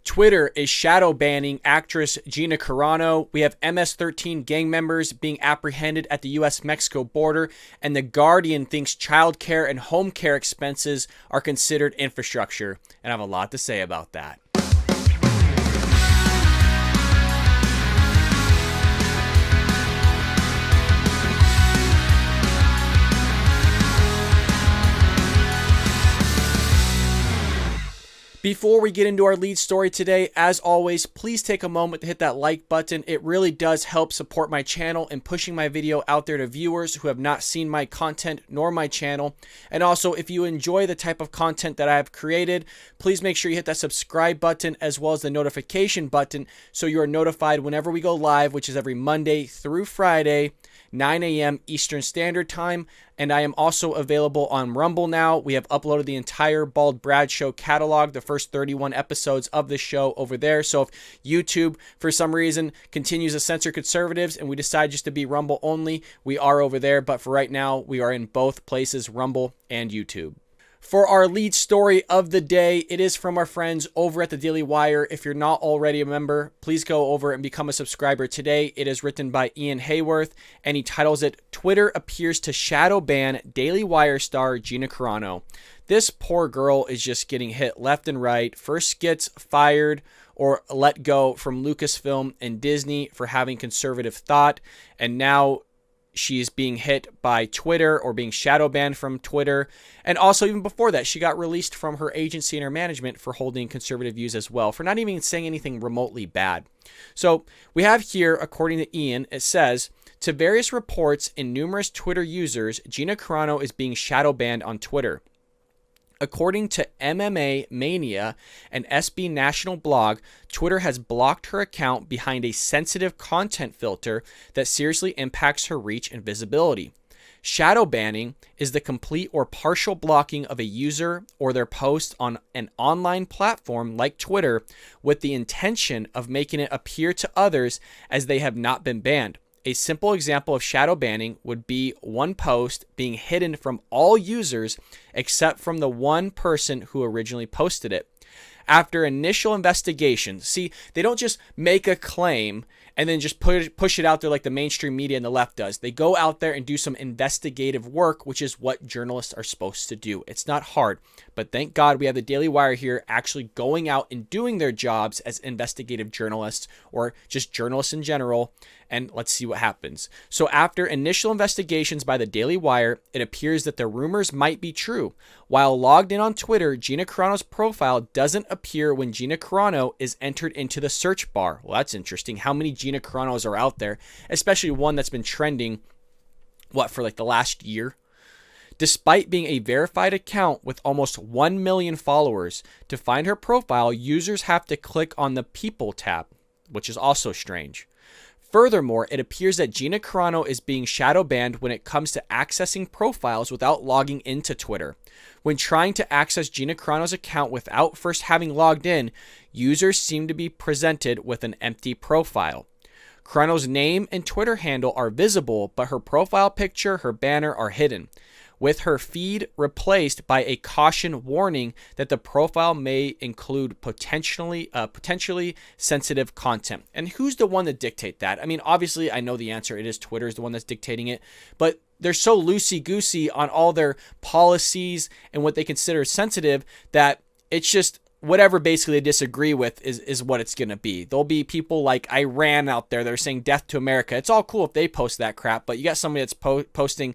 Twitter is shadow banning actress Gina Carano. We have MS-13 gang members being apprehended at the U.S.-Mexico border, and The Guardian thinks childcare and home care expenses are considered infrastructure. And I have a lot to say about that. Before we get into our lead story today, as always, please take a moment to hit that like button. It really does help support my channel and pushing my video out there to viewers who have not seen my content nor my channel. And also, if you enjoy the type of content that I have created, please make sure you hit that subscribe button as well as the notification button so you are notified whenever we go live, which is every Monday through Friday, 9 a.m. Eastern Standard Time. And I am also available on Rumble now. We have uploaded the entire Bald Brad Show catalog, the first 31 episodes of the show over there. So if YouTube, for some reason, continues to censor conservatives and we decide just to be Rumble only, we are over there. But for right now, we are in both places, Rumble and YouTube. For our lead story of the day, it is from our friends over at the Daily Wire. If you're not already a member, please go over and become a subscriber today. It is written by Ian Hayworth, and he titles it, "Twitter Appears to Shadow Ban Daily Wire Star Gina Carano." This poor girl is just getting hit left and right. First gets fired or let go from Lucasfilm and Disney for having conservative thought, and now she's being hit by Twitter or being shadow banned from Twitter. And also, even before that, she got released from her agency and her management for holding conservative views as well, for not even saying anything remotely bad. So we have here, according to Ian, it says, to various reports in numerous Twitter users, Gina Carano is being shadow banned on Twitter. According to MMA Mania, an SB National blog, Twitter has blocked her account behind a sensitive content filter that seriously impacts her reach and visibility. Shadow banning is the complete or partial blocking of a user or their post on an online platform like Twitter with the intention of making it appear to others as they have not been banned. A simple example of shadow banning would be one post being hidden from all users except from the one person who originally posted it. After initial investigation, see, they don't just make a claim and then just push it out there like the mainstream media and the left does. They go out there and do some investigative work, which is what journalists are supposed to do. It's not hard, but thank God we have the Daily Wire here actually going out and doing their jobs as investigative journalists or just journalists in general. And let's see what happens. So after initial investigations by the Daily Wire, it appears that the rumors might be true. While logged in on Twitter, Gina Carano's profile doesn't appear when Gina Carano is entered into the search bar. Well, that's interesting. How many Gina Caranos are out there, especially one that's been trending, for like the last year? Despite being a verified account with almost 1 million followers, to find her profile, users have to click on the People tab, which is also strange. Furthermore, it appears that Gina Carano is being shadow banned when it comes to accessing profiles without logging into Twitter. When trying to access Gina Carano's account without first having logged in, users seem to be presented with an empty profile. Carano's name and Twitter handle are visible, but her profile picture, her banner are hidden, with her feed replaced by a caution warning that the profile may include potentially sensitive content. And who's the one to dictate that? I mean, obviously, I know the answer. It is Twitter is the one that's dictating it, but they're so loosey-goosey on all their policies and what they consider sensitive that it's just whatever basically they disagree with is what it's going to be. There'll be people like Iran out there that are saying death to America. It's all cool if they post that crap, but you got somebody that's posting,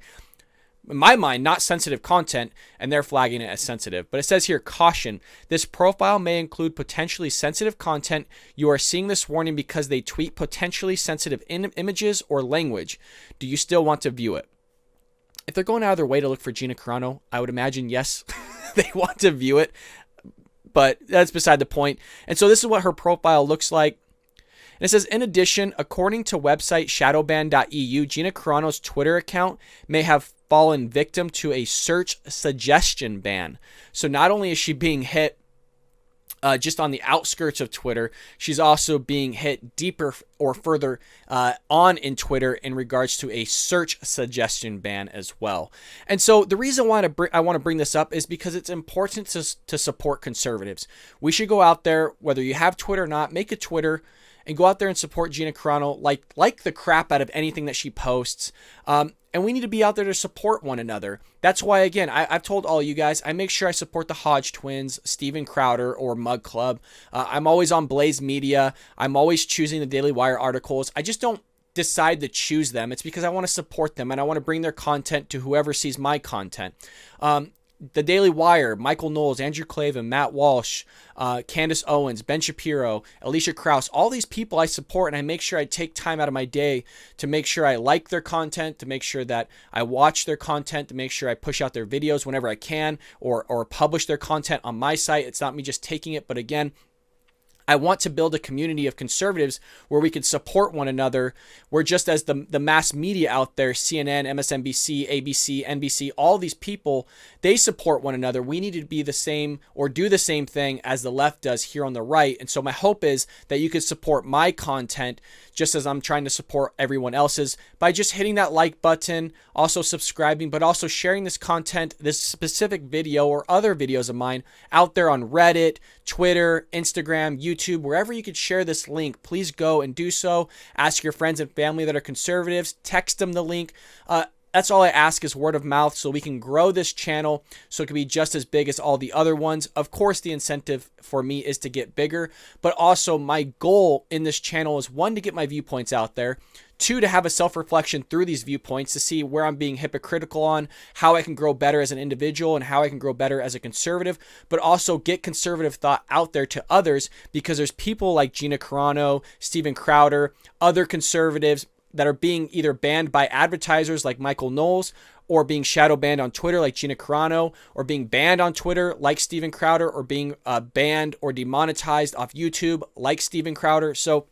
in my mind, not sensitive content, and they're flagging it as sensitive. But it says here, caution. This profile may include potentially sensitive content. You are seeing this warning because they tweet potentially sensitive images or language. Do you still want to view it? If they're going out of their way to look for Gina Carano, I would imagine, yes, they want to view it. But that's beside the point. And so this is what her profile looks like. And it says, in addition, according to website shadowban.eu, Gina Carano's Twitter account may have fallen victim to a search suggestion ban. So not only is she being hit just on the outskirts of Twitter. She's also being hit deeper or further on in Twitter in regards to a search suggestion ban as well. And so the reason why I want to bring this up is because it's important to support conservatives. We should go out there, whether you have Twitter or not, make a Twitter and go out there and support Gina Carano like the crap out of anything that she posts. And we need to be out there to support one another. That's why, again, I've told all you guys, I make sure I support the Hodge twins, Steven Crowder, or Mug Club. I'm always on Blaze Media. I'm always choosing the Daily Wire articles. I just don't decide to choose them. It's because I want to support them and I want to bring their content to whoever sees my content. The Daily Wire, Michael Knowles, Andrew Klavan, Matt Walsh, Candace Owens, Ben Shapiro, Alicia Krause, all these people I support, and I make sure I take time out of my day to make sure I like their content, to make sure that I watch their content, to make sure I push out their videos whenever I can, or publish their content on my site. It's not me just taking it, but again, I want to build a community of conservatives where we can support one another. Where just as the mass media out there, CNN, MSNBC, ABC, NBC, all these people, they support one another. We need to be the same or do the same thing as the left does here on the right. And so my hope is that you can support my content just as I'm trying to support everyone else's by just hitting that like button, also subscribing, but also sharing this content, this specific video or other videos of mine out there on Reddit, Twitter, Instagram, YouTube, wherever you could share this link. Please go and do so. Ask your friends and family that are conservatives, text them the link. That's all I ask is word of mouth so we can grow this channel so it can be just as big as all the other ones. Of course, the incentive for me is to get bigger, but also my goal in this channel is 1, to get my viewpoints out there, 2, to have a self-reflection through these viewpoints to see where I'm being hypocritical on, how I can grow better as an individual and how I can grow better as a conservative, but also get conservative thought out there to others because there's people like Gina Carano, Steven Crowder, other conservatives that are being either banned by advertisers like Michael Knowles, or being shadow banned on Twitter like Gina Carano, or being banned on Twitter like Steven Crowder, or being banned or demonetized off YouTube like Steven Crowder. So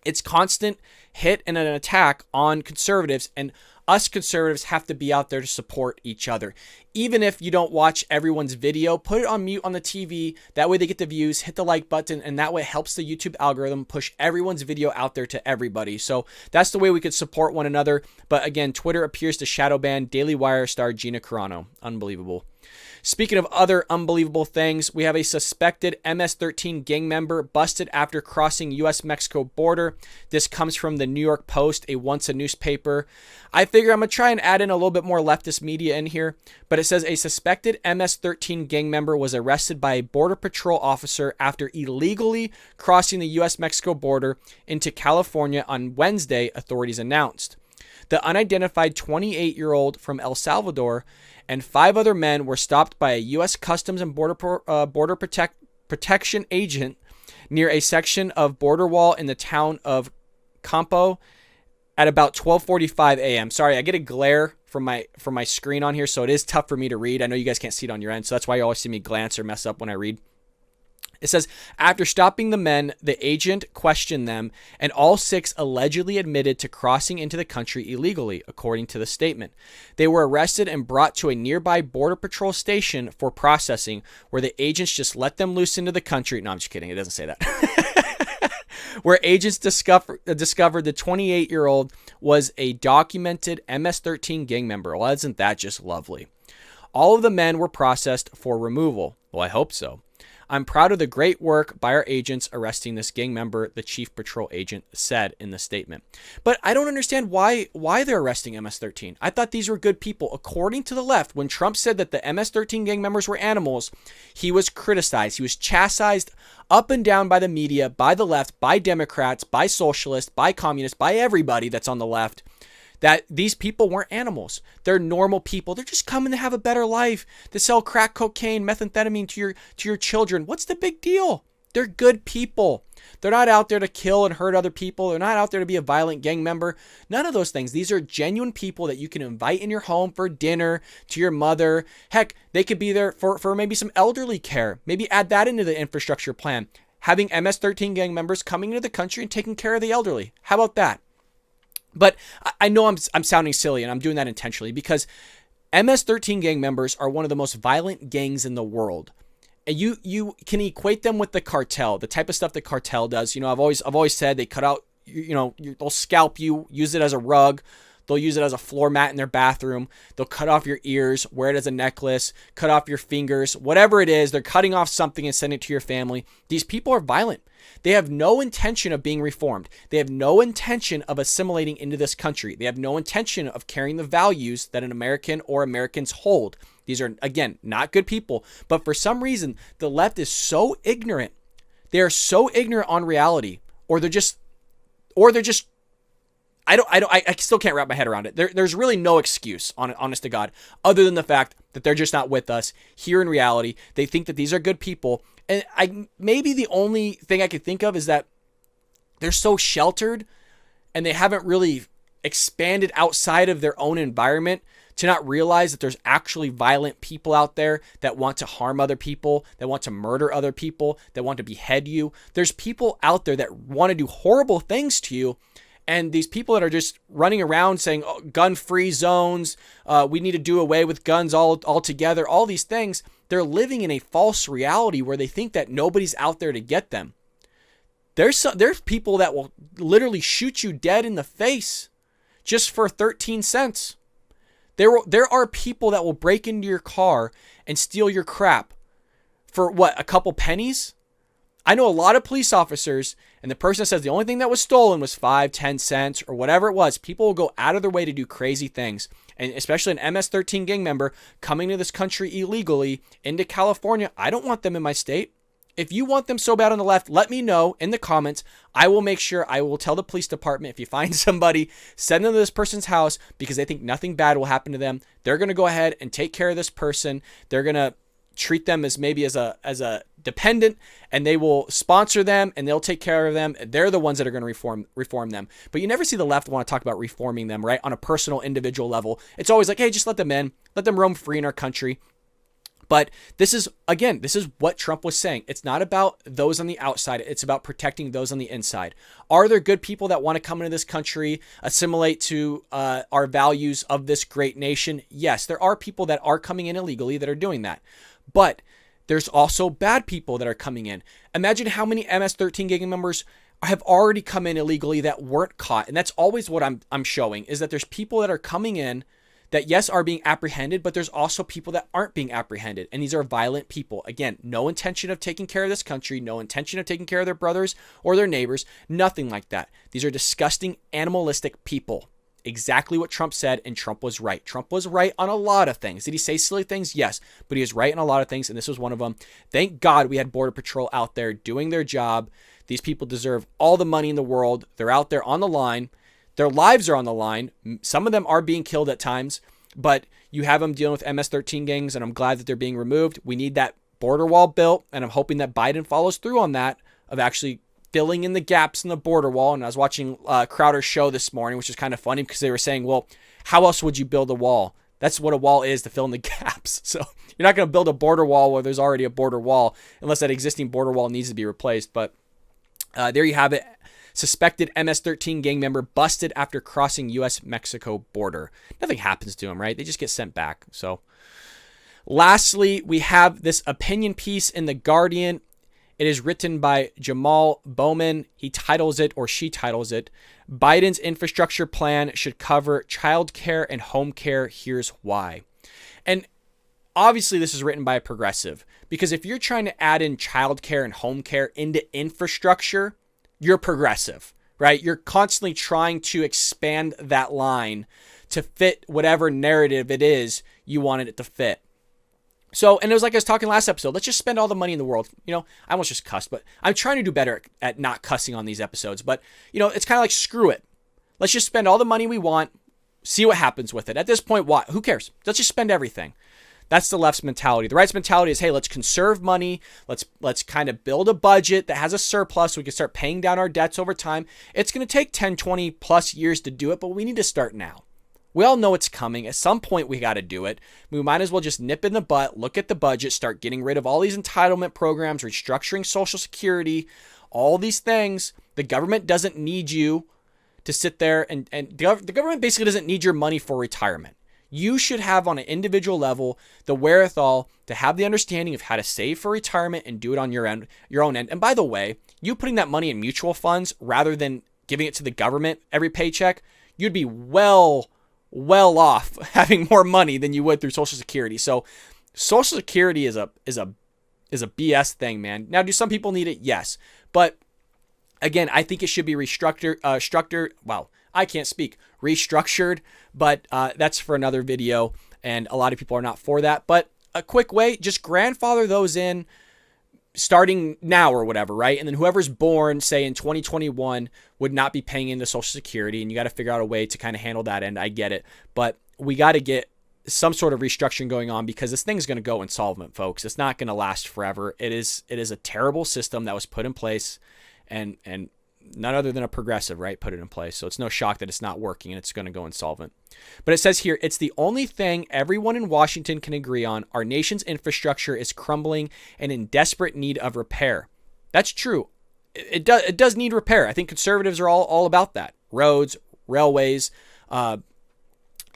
it's constant hit and an attack on conservatives, and us conservatives have to be out there to support each other. Even if you don't watch everyone's video, put it on mute on the TV. That way they get the views, hit the like button, and that way it helps the YouTube algorithm push everyone's video out there to everybody. So that's the way we could support one another. But again, Twitter appears to shadow ban Daily Wire star Gina Carano. Unbelievable. Speaking of other unbelievable things, we have a suspected MS-13 gang member busted after crossing U.S.-Mexico border. This comes from the New York Post, a once a newspaper. I figure I'm going to try and add in a little bit more leftist media in here, but it says a suspected MS-13 gang member was arrested by a Border Patrol officer after illegally crossing the U.S.-Mexico border into California on Wednesday, authorities announced. The unidentified 28-year-old from El Salvador and 5 other men were stopped by a U.S. Customs and Border Protection agent near a section of border wall in the town of Campo at about 12:45 a.m. Sorry, I get a glare from my screen on here, so it is tough for me to read. I know you guys can't see it on your end, so that's why you always see me glance or mess up when I read. It says, after stopping the men, the agent questioned them, and all 6 allegedly admitted to crossing into the country illegally, according to the statement. They were arrested and brought to a nearby Border Patrol station for processing, where the agents just let them loose into the country. No, I'm just kidding. It doesn't say that. Where agents discovered the 28-year-old was a documented MS-13 gang member. Well, isn't that just lovely? All of the men were processed for removal. Well, I hope so. I'm proud of the great work by our agents arresting this gang member, the chief patrol agent said in the statement. But I don't understand why they're arresting MS-13. I thought these were good people. According to the left, when Trump said that the MS-13 gang members were animals, he was criticized. He was chastised up and down by the media, by the left, by Democrats, by socialists, by communists, by everybody that's on the left, that these people weren't animals. They're normal people. They're just coming to have a better life, to sell crack cocaine, methamphetamine to your children. What's the big deal? They're good people. They're not out there to kill and hurt other people. They're not out there to be a violent gang member. None of those things. These are genuine people that you can invite in your home for dinner, to your mother. Heck, they could be there for maybe some elderly care. Maybe add that into the infrastructure plan. Having MS-13 gang members coming into the country and taking care of the elderly. How about that? But I know I'm sounding silly, and I'm doing that intentionally because MS-13 gang members are one of the most violent gangs in the world. And you can equate them with the cartel, the type of stuff the cartel does. You know, I've always said they cut out, they'll scalp you, use it as a rug. They'll use it as a floor mat in their bathroom. They'll cut off your ears, wear it as a necklace, cut off your fingers, whatever it is. They're cutting off something and sending it to your family. These people are violent. They have no intention of being reformed. They have no intention of assimilating into this country. They have no intention of carrying the values that an American or Americans hold. These are, again, not good people. But for some reason, the left is so ignorant. They are so ignorant on reality, or they're just I still can't wrap my head around it. There's really no excuse, honest to God, other than the fact that they're just not with us here in reality. They think that these are good people. And maybe the only thing I could think of is that they're so sheltered and they haven't really expanded outside of their own environment to not realize that there's actually violent people out there that want to harm other people, that want to murder other people, that want to behead you. There's people out there that want to do horrible things to you. And these people that are just running around saying, oh, gun-free zones, we need to do away with guns altogether, all these things, they're living in a false reality where they think that nobody's out there to get them. There's people that will literally shoot you dead in the face just for 13 cents. There are people that will break into your car and steal your crap for what, a couple pennies? I know a lot of police officers, and the person that says the only thing that was stolen was 5, 10 cents or whatever it was. People will go out of their way to do crazy things. And especially an MS-13 gang member coming to this country illegally into California. I don't want them in my state. If you want them so bad on the left, let me know in the comments. I will make sure, I will tell the police department, if you find somebody, send them to this person's house because they think nothing bad will happen to them. They're going to go ahead and take care of this person. They're going to treat them as maybe as a dependent, and they will sponsor them and they'll take care of them. They're the ones that are going to reform them. But you never see the left want to talk about reforming them, right? On a personal, individual level. It's always like, hey, just let them in, let them roam free in our country. But this is what Trump was saying. It's not about those on the outside. It's about protecting those on the inside. Are there good people that want to come into this country, assimilate to our values of this great nation? Yes, there are people that are coming in illegally that are doing that. But there's also bad people that are coming in. Imagine how many MS-13 gang members have already come in illegally that weren't caught. And that's always what I'm showing, is that there's people that are coming in that, yes, are being apprehended, but there's also people that aren't being apprehended. And these are violent people. Again, no intention of taking care of this country, no intention of taking care of their brothers or their neighbors, nothing like that. These are disgusting, animalistic people. Exactly what Trump said, and Trump was right. Trump was right on a lot of things. Did he say silly things? Yes, but he was right on a lot of things, and this was one of them. Thank God we had Border Patrol out there doing their job. These people deserve all the money in the world. They're out there on the line. Their lives are on the line. Some of them are being killed at times, but you have them dealing with MS-13 gangs, and I'm glad that they're being removed. We need that border wall built, and I'm hoping that Biden follows through on that, of actually filling in the gaps in the border wall. And I was watching Crowder's show this morning, which is kind of funny because they were saying, well, how else would you build a wall? That's what a wall is, to fill in the gaps. So you're not going to build a border wall where there's already a border wall unless that existing border wall needs to be replaced. But there you have it. Suspected MS-13 gang member busted after crossing U.S.-Mexico border. Nothing happens to him, right? They just get sent back. So lastly, we have this opinion piece in The Guardian. It is written by Jamal Bowman. He titles it, or she titles it, Biden's infrastructure plan should cover childcare and home care. Here's why. And obviously this is written by a progressive, because if you're trying to add in childcare and home care into infrastructure, you're progressive, right? You're constantly trying to expand that line to fit whatever narrative it is you wanted it to fit. So, and it was like I was talking last episode, let's just spend all the money in the world. You know, I almost just cussed, but I'm trying to do better at not cussing on these episodes. But, you know, it's kind of like, screw it. Let's just spend all the money we want, see what happens with it. At this point, what? Who cares? Let's just spend everything. That's the left's mentality. The right's mentality is, hey, let's conserve money. Let's kind of build a budget that has a surplus so we can start paying down our debts over time. It's going to take 10, 20 plus years to do it, but we need to start now. We all know it's coming. At some point, we got to do it. We might as well just nip in the butt, look at the budget, start getting rid of all these entitlement programs, restructuring Social Security, all these things. The government doesn't need you to sit there, and the government basically doesn't need your money for retirement. You should have on an individual level the wherewithal to have the understanding of how to save for retirement and do it on your own end. And by the way, you putting that money in mutual funds rather than giving it to the government every paycheck, you'd be well off having more money than you would through Social Security. So Social Security is a BS thing, man. Now, do some people need it? Yes. But again, I think it should be restructured. But that's for another video, and a lot of people are not for that. But a quick way, just grandfather those in starting now or whatever, right? And then whoever's born, say in 2021, would not be paying into Social Security, and you got to figure out a way to kind of handle that end. I get it, but we got to get some sort of restructuring going on because this thing's going to go insolvent, folks. It's not going to last forever. It is a terrible system that was put in place, and none other than a progressive, right, put it in place. So it's no shock that it's not working and it's going to go insolvent. But it says here, it's the only thing everyone in Washington can agree on. Our nation's infrastructure is crumbling and in desperate need of repair. That's true. It does need repair. I think conservatives are all about that. Roads, railways,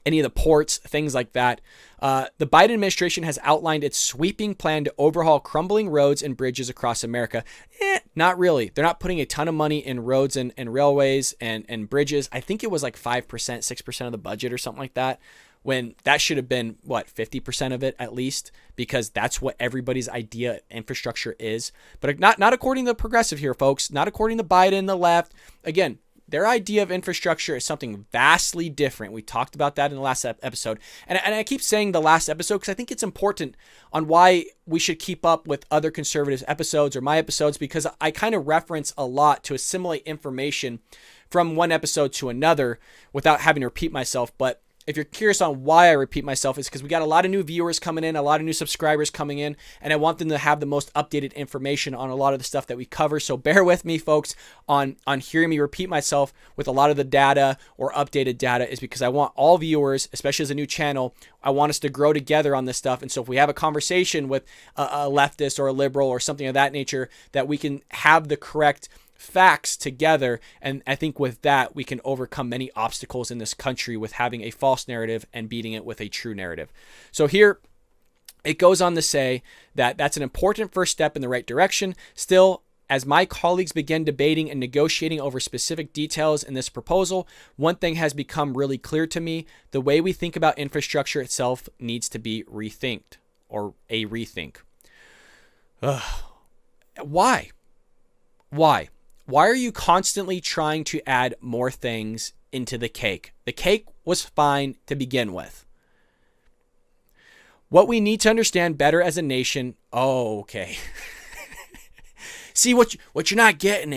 any of the ports, things like that. The Biden administration has outlined its sweeping plan to overhaul crumbling roads and bridges across America. Not really. They're not putting a ton of money in roads and railways and bridges. I think it was like 5%, 6% of the budget or something like that, when that should have been, 50% of it at least, because that's what everybody's idea of infrastructure is. But not according to the progressive here, folks. Not according to Biden, the left. Again, their idea of infrastructure is something vastly different. We talked about that in the last episode. And I keep saying the last episode because I think it's important on why we should keep up with other conservative episodes or my episodes, because I kind of reference a lot to assimilate information from one episode to another without having to repeat myself. But if you're curious on why I repeat myself, it's because we got a lot of new viewers coming in, a lot of new subscribers coming in, and I want them to have the most updated information on a lot of the stuff that we cover. So bear with me, folks, on hearing me repeat myself with a lot of the data or updated data, is because I want all viewers, especially as a new channel, I want us to grow together on this stuff. And so if we have a conversation with a leftist or a liberal or something of that nature, that we can have the correct facts together. And I think with that, we can overcome many obstacles in this country with having a false narrative and beating it with a true narrative. So here it goes on to say that that's an important first step in the right direction. Still, as my colleagues begin debating and negotiating over specific details in this proposal, one thing has become really clear to me. The way we think about infrastructure itself needs to be rethinked, or a rethink. Why? Why are you constantly trying to add more things into the cake? The cake was fine to begin with. What we need to understand better as a nation. Oh, okay. See, what you're not getting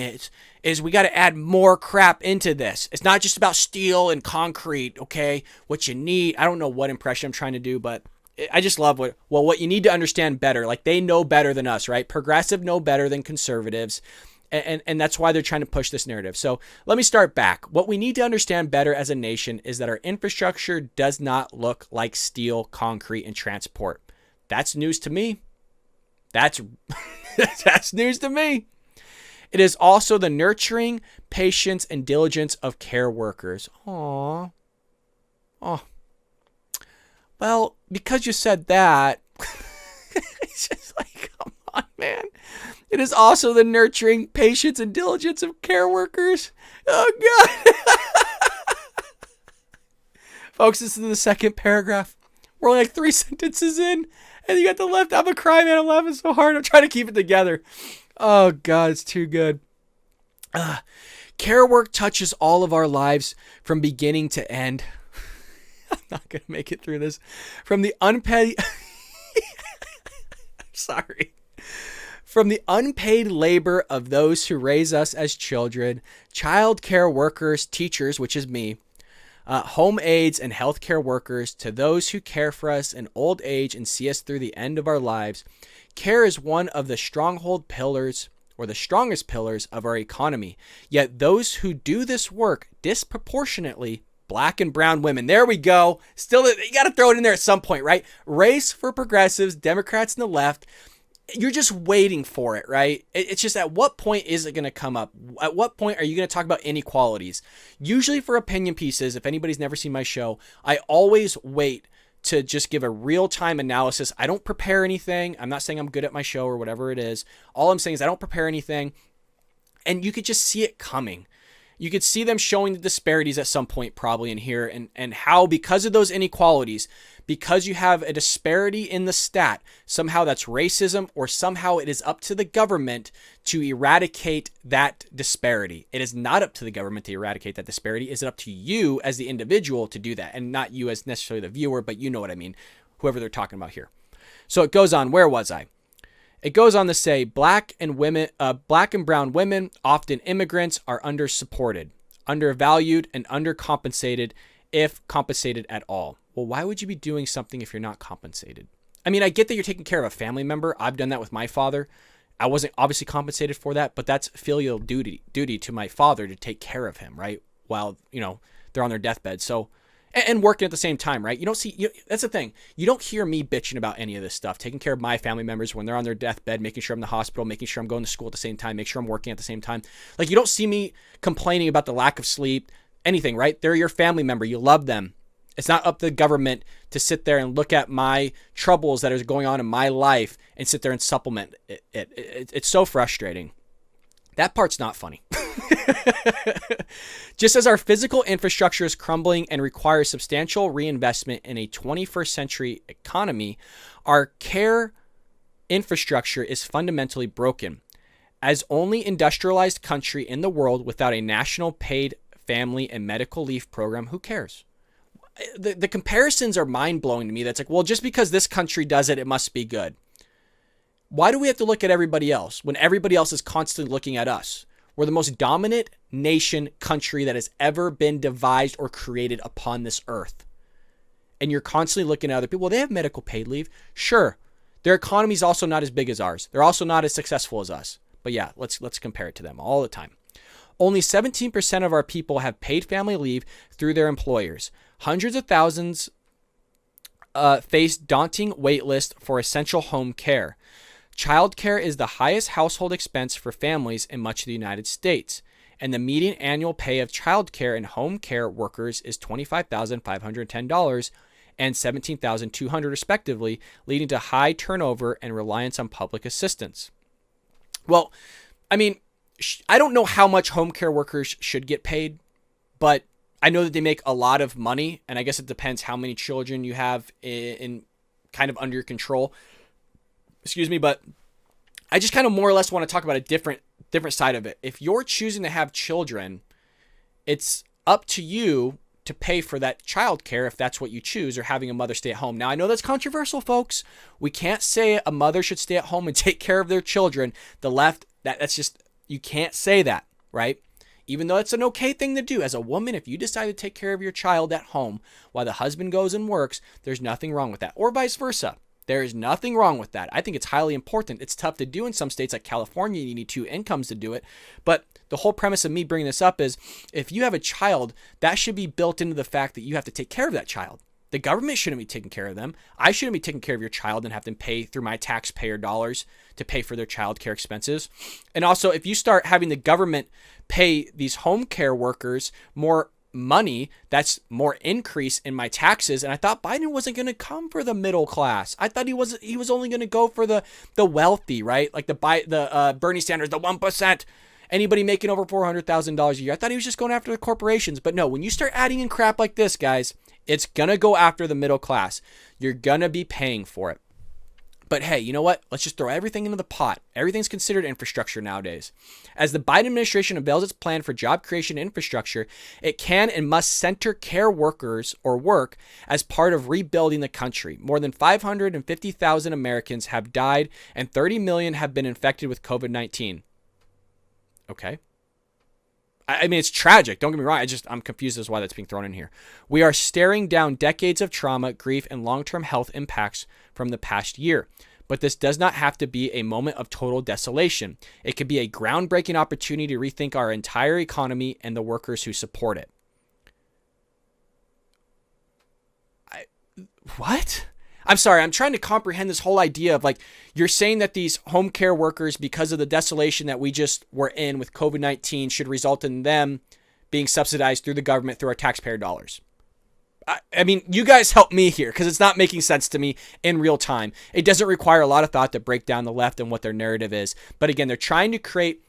is we got to add more crap into this. It's not just about steel and concrete, okay? What you need, I don't know what impression I'm trying to do, but I just love what you need to understand better. Like, they know better than us, right? Progressive know better than conservatives. And that's why they're trying to push this narrative. So let me start back. What we need to understand better as a nation is that our infrastructure does not look like steel, concrete, and transport. That's news to me. That's news to me. It is also the nurturing, patience, and diligence of care workers. Aww. Oh. Well, because you said that, it's just like, come on, man. It is also the nurturing, patience, and diligence of care workers. Oh, God. Folks, this is the second paragraph. We're only like 3 sentences in, and you got the left. I'm a cry, man. I'm laughing so hard. I'm trying to keep it together. Oh, God, it's too good. Care work touches all of our lives from beginning to end. I'm not going to make it through this. From the unpaid... Sorry. From the unpaid labor of those who raise us as children, child care workers, teachers, which is me, home aides, and healthcare workers, to those who care for us in old age and see us through the end of our lives, care is one of the stronghold pillars, or the strongest pillars, of our economy. Yet those who do this work disproportionately, Black and brown women. There we go. Still, you got to throw it in there at some point, right? Race for progressives, Democrats and the left. you're just waiting for it, right? It's just, at what point is it going to come up? At what point are you going to talk about inequalities? Usually for opinion pieces, if anybody's never seen my show, I always wait to just give a real-time analysis. I don't prepare anything. I'm not saying I'm good at my show or whatever it is. All I'm saying is I don't prepare anything. And you could just see it coming. You could see them showing the disparities at some point probably in here, and how, because of those inequalities, because you have a disparity in the stat, somehow that's racism, or somehow it is up to the government to eradicate that disparity. It is not up to the government to eradicate that disparity. It is up to you as the individual to do that, and not you as necessarily the viewer, but you know what I mean, whoever they're talking about here. So it goes on. Where was I? It goes on to say black and brown women, often immigrants, are undersupported, undervalued, and undercompensated, if compensated at all. Well, why would you be doing something if you're not compensated? I mean, I get that you're taking care of a family member. I've done that with my father. I wasn't obviously compensated for that, but that's filial duty to my father to take care of him, right? While, they're on their deathbed. So, and working at the same time, right? That's the thing. You don't hear me bitching about any of this stuff, taking care of my family members when they're on their deathbed, making sure I'm in the hospital, making sure I'm going to school at the same time, make sure I'm working at the same time. Like, you don't see me complaining about the lack of sleep, anything, right? They're your family member. You love them. It's not up to the government to sit there and look at my troubles that are going on in my life and sit there and supplement it. It's so frustrating. That part's not funny. Just as our physical infrastructure is crumbling and requires substantial reinvestment in a 21st century economy, our care infrastructure is fundamentally broken. As only industrialized country in the world without a national paid family and medical leave program, who cares? The comparisons are mind-blowing to me. That's like, well, just because this country does it, it must be good. Why do we have to look at everybody else when everybody else is constantly looking at us? We're the most dominant nation, country that has ever been devised or created upon this earth. And you're constantly looking at other people. Well, they have medical paid leave. Sure. Their economy is also not as big as ours. They're also not as successful as us. But yeah, let's compare it to them all the time. Only 17% of our people have paid family leave through their employers. Hundreds of thousands face daunting wait list for essential home care. Childcare is the highest household expense for families in much of the United States, and the median annual pay of childcare and home care workers is $25,510 and $17,200 respectively, leading to high turnover and reliance on public assistance. Well, I mean, I don't know how much home care workers should get paid, but I know that they make a lot of money, and I guess it depends how many children you have in kind of under your control. Excuse me, but I just kind of more or less want to talk about a different side of it. If you're choosing to have children, it's up to you to pay for that childcare if that's what you choose, or having a mother stay at home. Now, I know that's controversial, folks. We can't say a mother should stay at home and take care of their children. The left, that's just, you can't say that, right? Even though it's an okay thing to do. As a woman, if you decide to take care of your child at home while the husband goes and works, there's nothing wrong with that. Or vice versa. There is nothing wrong with that. I think it's highly important. It's tough to do in some states like California. You need 2 incomes to do it. But the whole premise of me bringing this up is, if you have a child, that should be built into the fact that you have to take care of that child. The government shouldn't be taking care of them. I shouldn't be taking care of your child and have them pay through my taxpayer dollars to pay for their child care expenses. And also, if you start having the government pay these home care workers more money, that's more increase in my taxes. And I thought Biden wasn't going to come for the middle class. I thought he was only going to go for the wealthy, right? Like the Bernie Sanders, the 1%. Anybody making over $400,000 a year. I thought he was just going after the corporations. But no, when you start adding in crap like this, guys, it's going to go after the middle class. You're going to be paying for it. But hey, you know what? Let's just throw everything into the pot. Everything's considered infrastructure nowadays. As the Biden administration unveils its plan for job creation and infrastructure, it can and must center care workers or work as part of rebuilding the country. More than 550,000 Americans have died and 30 million have been infected with COVID-19. Okay. I mean, it's tragic. Don't get me wrong. I'm confused as to why that's being thrown in here. We are staring down decades of trauma, grief, and long-term health impacts from the past year. But this does not have to be a moment of total desolation. It could be a groundbreaking opportunity to rethink our entire economy and the workers who support it. What? I'm sorry, I'm trying to comprehend this whole idea of like, you're saying that these home care workers, because of the desolation that we just were in with COVID-19, should result in them being subsidized through the government through our taxpayer dollars. I mean, you guys help me here because it's not making sense to me in real time. It doesn't require a lot of thought to break down the left and what their narrative is. But again, they're trying to create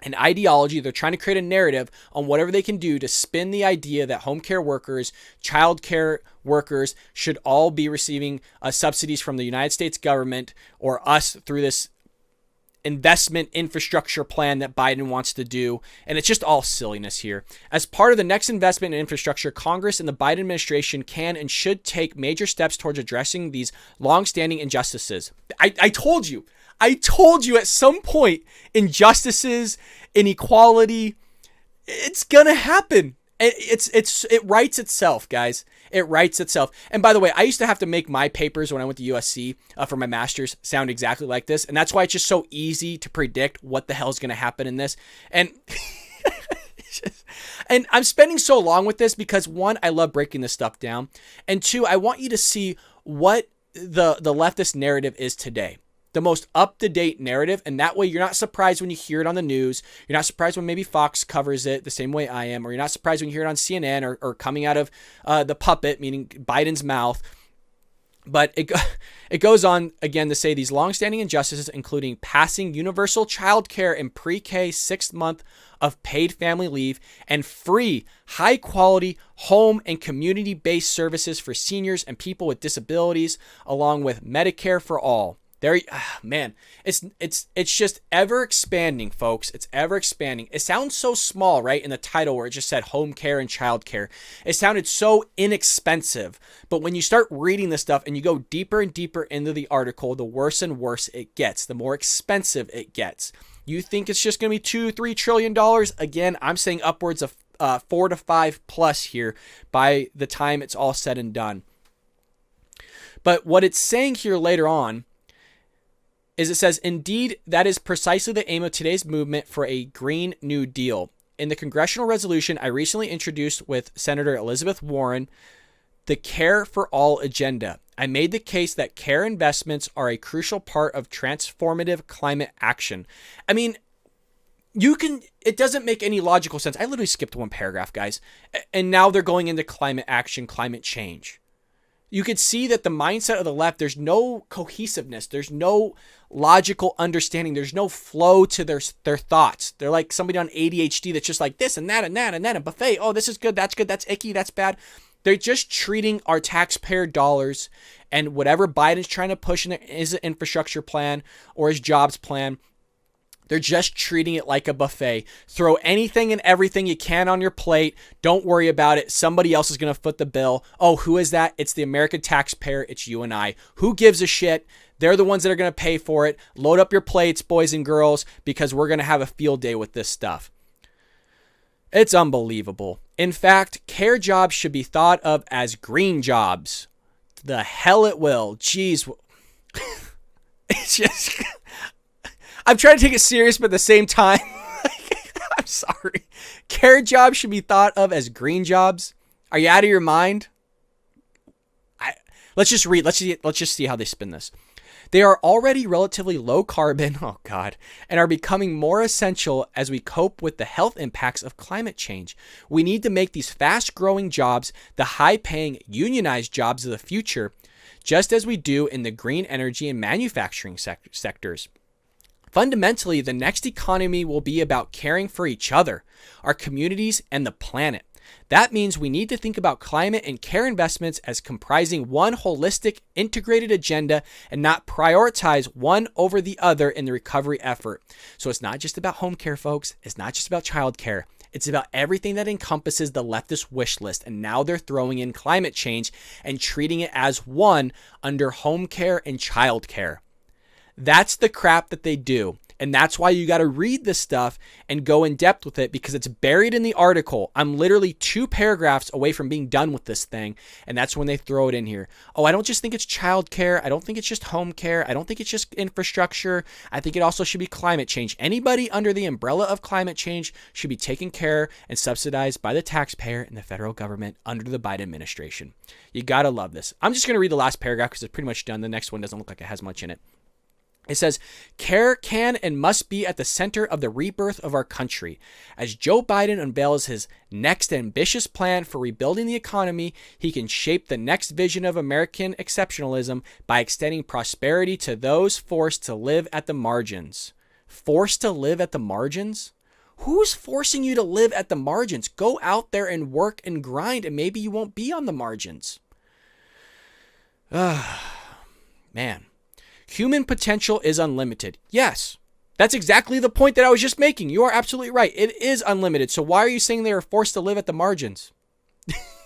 an ideology. They're trying to create a narrative on whatever they can do to spin the idea that home care workers, child care workers should all be receiving subsidies from the United States government or us through this investment infrastructure plan that Biden wants to do. And it's just all silliness here. As part of the next investment in infrastructure, Congress and the Biden administration can and should take major steps towards addressing these longstanding injustices. I told you at some point, injustices, inequality, it's going to happen. It writes itself, guys. It writes itself. And by the way, I used to have to make my papers when I went to USC for my master's sound exactly like this. And that's why it's just so easy to predict what the hell is going to happen in this. And and I'm spending so long with this because, one, I love breaking this stuff down. And two, I want you to see what the leftist narrative is today. The most up-to-date narrative, and that way you're not surprised when you hear it on the news. You're not surprised when maybe Fox covers it the same way I am, or you're not surprised when you hear it on CNN or coming out of the puppet, meaning Biden's mouth. But it goes on again to say these longstanding injustices, including passing universal child care in pre-K 6th month of paid family leave and free, high-quality home and community-based services for seniors and people with disabilities, along with Medicare for all. Man, it's just ever expanding, folks. It's ever expanding. It sounds so small, right? In the title where it just said home care and child care. It sounded so inexpensive. But when you start reading this stuff and you go deeper and deeper into the article, the worse and worse it gets, the more expensive it gets. You think it's just going to be $2-3 trillion? Again, I'm saying upwards of 4 to 5 plus here by the time it's all said and done. But what it's saying here later on is it says, indeed, that is precisely the aim of today's movement for a Green New Deal. In the congressional resolution I recently introduced with Senator Elizabeth Warren, the Care for All agenda, I made the case that care investments are a crucial part of transformative climate action. I mean, it doesn't make any logical sense. I literally skipped one paragraph, guys. And now they're going into climate action, climate change. You could see that the mindset of the left, there's no cohesiveness. There's no logical understanding. There's no flow to their thoughts. They're like somebody on ADHD that's just like this and that and that and then a buffet. Oh, this is good. That's good. That's icky. That's bad. They're just treating our taxpayer dollars and whatever Biden's trying to push in his infrastructure plan or his jobs plan. They're just treating it like a buffet. Throw anything and everything you can on your plate. Don't worry about it. Somebody else is going to foot the bill. Oh, who is that? It's the American taxpayer. It's you and I. Who gives a shit? They're the ones that are going to pay for it. Load up your plates, boys and girls, because we're going to have a field day with this stuff. It's unbelievable. In fact, care jobs should be thought of as green jobs. The hell it will. Jeez. It's just... I'm trying to take it serious, but at the same time, I'm sorry. Care jobs should be thought of as green jobs. Are you out of your mind? Let's just read. Let's just see how they spin this. They are already relatively low carbon, oh God, and are becoming more essential as we cope with the health impacts of climate change. We need to make these fast-growing jobs the high-paying, unionized jobs of the future, just as we do in the green energy and manufacturing sectors. Fundamentally, the next economy will be about caring for each other, our communities, and the planet. That means we need to think about climate and care investments as comprising one holistic, integrated agenda and not prioritize one over the other in the recovery effort. So it's not just about home care, folks. It's not just about child care. It's about everything that encompasses the leftist wish list. And now they're throwing in climate change and treating it as one under home care and child care. That's the crap that they do. And that's why you got to read this stuff and go in depth with it, because it's buried in the article. I'm literally 2 paragraphs away from being done with this thing. And that's when they throw it in here. Oh, I don't just think it's childcare. I don't think it's just home care. I don't think it's just infrastructure. I think it also should be climate change. Anybody under the umbrella of climate change should be taken care and subsidized by the taxpayer and the federal government under the Biden administration. You got to love this. I'm just going to read the last paragraph because it's pretty much done. The next one doesn't look like it has much in it. It says, care can and must be at the center of the rebirth of our country. As Joe Biden unveils his next ambitious plan for rebuilding the economy, he can shape the next vision of American exceptionalism by extending prosperity to those forced to live at the margins. Forced to live at the margins? Who's forcing you to live at the margins? Go out there and work and grind, and maybe you won't be on the margins. Man. Human potential is unlimited. Yes, that's exactly the point that I was just making. You are absolutely right. It is unlimited. So why are you saying they are forced to live at the margins?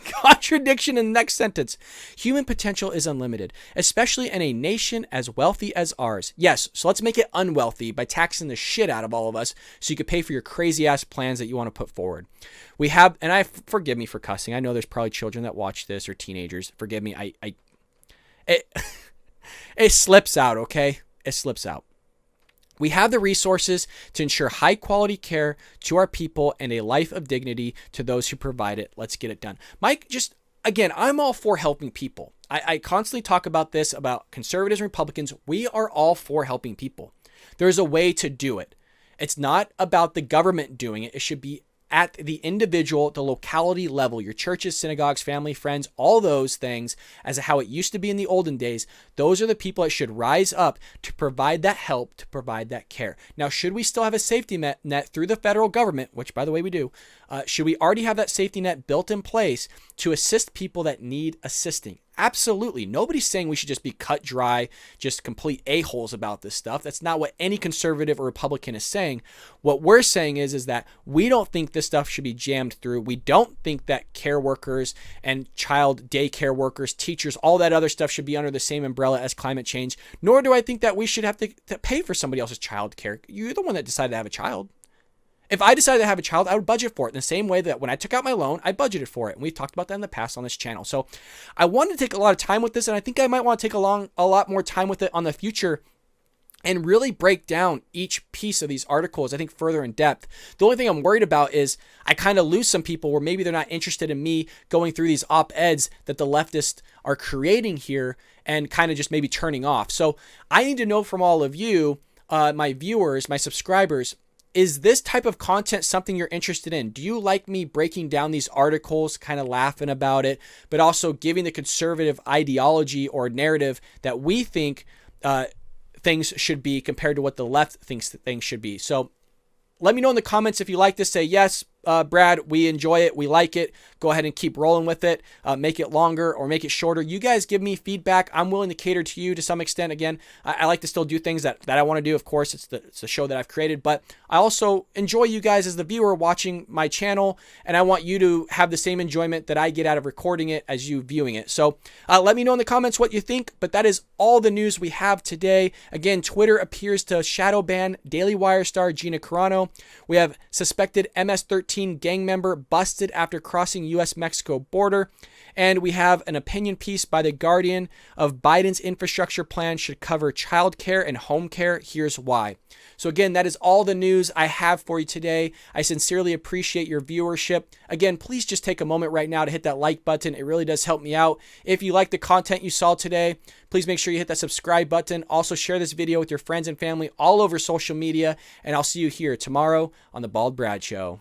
Contradiction in the next sentence. Human potential is unlimited, especially in a nation as wealthy as ours. Yes, so let's make it unwealthy by taxing the shit out of all of us so you can pay for your crazy ass plans that you want to put forward. We have, and forgive me for cussing. I know there's probably children that watch this or teenagers. Forgive me. It slips out, okay? It slips out. We have the resources to ensure high quality care to our people and a life of dignity to those who provide it. Let's get it done. Mike, again, I'm all for helping people. I constantly talk about this, about conservatives and Republicans. We are all for helping people. There's a way to do it. It's not about the government doing it. It should be at the individual, the locality level, your churches, synagogues, family, friends, all those things, as how it used to be in the olden days. Those are the people that should rise up to provide that help, to provide that care. Now, should we still have a safety net through the federal government, which by the way we do, should we already have that safety net built in place to assist people that need assisting? Absolutely. Nobody's saying we should just be cut dry, just complete a-holes about this stuff. That's not what any conservative or Republican is saying. What we're saying is that we don't think this stuff should be jammed through. We don't think that care workers and child daycare workers, teachers, all that other stuff should be under the same umbrella as climate change. Nor do I think that we should have to pay for somebody else's child care. You're the one that decided to have a child. If I decided to have a child, I would budget for it in the same way that when I took out my loan, I budgeted for it. And we've talked about that in the past on this channel. So I wanted to take a lot of time with this, and I think I might want to take a lot more time with it on the future and really break down each piece of these articles, I think, further in depth. The only thing I'm worried about is I kind of lose some people where maybe they're not interested in me going through these op-eds that the leftists are creating here and kind of just maybe turning off. So I need to know from all of you, my viewers, my subscribers, is this type of content something you're interested in? Do you like me breaking down these articles, kind of laughing about it, but also giving the conservative ideology or narrative that we think things should be compared to what the left thinks that things should be? So let me know in the comments if you like this. Say, yes, Brad, we enjoy it. We like it. Go ahead and keep rolling with it. Make it longer or make it shorter. You guys give me feedback. I'm willing to cater to you to some extent. Again, I like to still do things that I want to do. Of course, it's the show that I've created, but I also enjoy you guys as the viewer watching my channel, and I want you to have the same enjoyment that I get out of recording it as you viewing it. So let me know in the comments what you think, but that is all the news we have today. Again, Twitter appears to shadow ban Daily Wire star Gina Carano. We have suspected MS-13 gang member busted after crossing U.S.-Mexico border. And we have an opinion piece by The Guardian of Biden's infrastructure plan should cover childcare and home care. Here's why. So again, that is all the news I have for you today. I sincerely appreciate your viewership. Again, please just take a moment right now to hit that like button. It really does help me out. If you like the content you saw today, please make sure you hit that subscribe button. Also share this video with your friends and family all over social media. And I'll see you here tomorrow on The Bald Brad Show.